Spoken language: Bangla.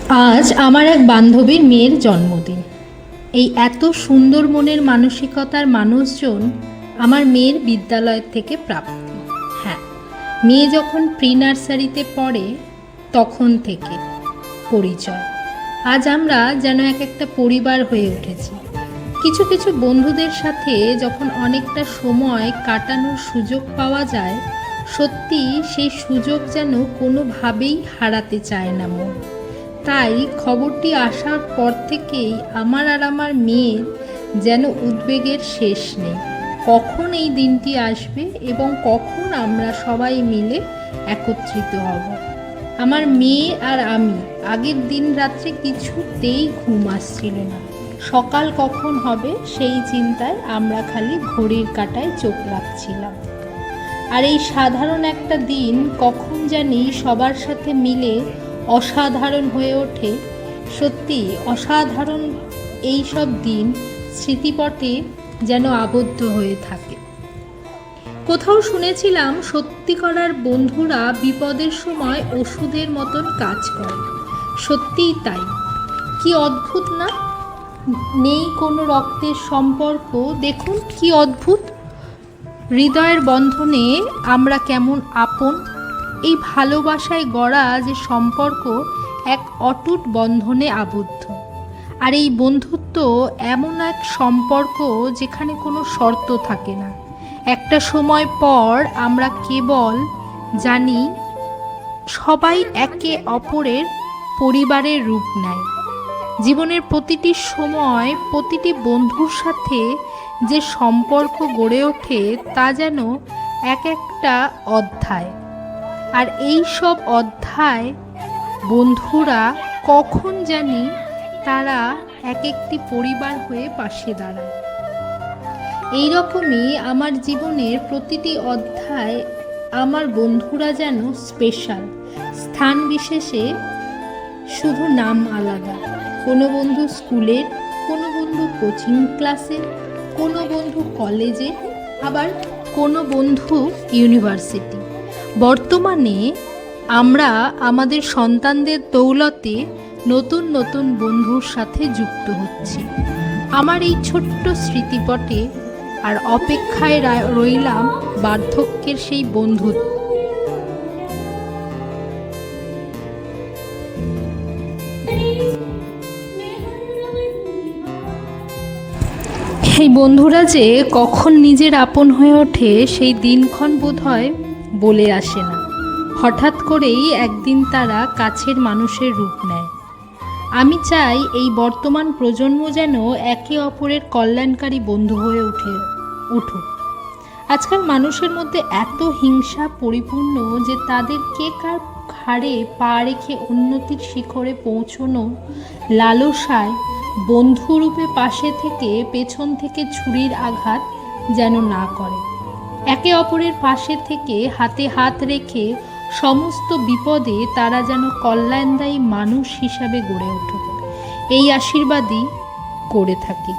আজ আমার এক বান্ধবীর মেয়ের জন্মদিন। এই এত সুন্দর মনের মানসিকতার মানুষজন আমার মেয়ের বিদ্যালয় থেকে প্রাপ্তি। হ্যাঁ, মেয়ে যখন প্রি নার্সারিতে পড়ে তখন থেকে পরিচয়। আজ আমরা যেন এক একটা পরিবার হয়ে উঠেছি। কিছু কিছু বন্ধুদের সাথে যখন অনেকটা সময় কাটানোর সুযোগ পাওয়া যায়, সত্যি সেই সুযোগ যেন কোনোভাবেই হারাতে চায় না মন। তাই খবরটি আসার পর থেকেই আমার আর আমার মেয়ের যেন উদ্বেগের শেষ নেই। কখন এই দিনটি আসবে এবং কখন আমরা সবাই মিলে একত্রিত হব। আমার মেয়ে আর আমি আগের দিন রাত্রে কিছুতেই ঘুম আসছিল না। সকাল কখন হবে সেই চিন্তায় আমরা খালি ঘড়ির কাঁটায় চোখ রাখছিলাম। আর এই সাধারণ একটা দিন কখন জানি সবার সাথে মিলে অসাধারণ হয়ে ওঠে। সত্যি অসাধারণ এই সব দিন স্মৃতিপটে যেন আবদ্ধ হয়ে থাকে। কোথাও শুনেছিলাম সত্যিকারের বন্ধুরা বিপদের সময় ওষুধের মতন কাজ করে। সত্যিই তাই। কি অদ্ভুত না? নেই কোনো রক্তের সম্পর্ক, দেখুন কি অদ্ভুত। হৃদয়ের বন্ধনে আমরা কেমন আপন। এই ভালোবাসায় গড়া যে সম্পর্ক এক অটুট বন্ধনে আবদ্ধ। আর এই বন্ধুত্ব এমন এক সম্পর্ক যেখানে কোনো শর্ত থাকে না। একটা সময় পর আমরা কেবল জানি সবাই একে অপরের পরিবারের রূপ নেয়। জীবনের প্রতিটি সময় প্রতিটি বন্ধুর সাথে যে সম্পর্ক গড়ে ওঠে তা যেন এক একটা অধ্যায়। আর এই সব অধ্যায় বন্ধুরা কখন জানি তারা এক একটি পরিবার হয়ে পাশে দাঁড়ায়। এই রকমই আমার জীবনের প্রতিটি অধ্যায় আমার বন্ধুরা যেন স্পেশাল, স্থান বিশেষে শুধু নাম আলাদা। কোনো বন্ধু স্কুলের, কোনো বন্ধু কোচিং ক্লাসের, কোনো বন্ধু কলেজে, আবার কোনো বন্ধু ইউনিভার্সিটি। বর্তমানে আমরা আমাদের সন্তানদের দৌলতে নতুন নতুন বন্ধুর সাথে যুক্ত হচ্ছি। আমার এই ছোট্ট স্মৃতিপটে আর অপেক্ষায় রইলাম বার্ধক্যের সেই বন্ধু। এই বন্ধুরা যে কখন নিজের আপন হয়ে ওঠে সেই দিনক্ষণ বোধহয় বলে আসে না। হঠাৎ করেই একদিন তারা কাছের মানুষের রূপ নেয়। আমি চাই এই বর্তমান প্রজন্ম যেন একে অপরের কল্যাণকারী বন্ধু হয়ে উঠুক। আজকাল মানুষের মধ্যে এত হিংসা পরিপূর্ণ যে তাদের কে কার ঘাড়ে পা রেখে উন্নতির শিখরে পৌঁছনো লালসায় বন্ধুরূপে পাশে থেকে পেছন থেকে ছুরির আঘাত যেন না করে। একে অপরের পাশে থেকে হাতে হাত রেখে সমস্ত বিপদে তারা যেন কল্যাণদায়ী মানুষ হিসাবে গড়ে উঠুক, এই আশীর্বাদই করে থাকি।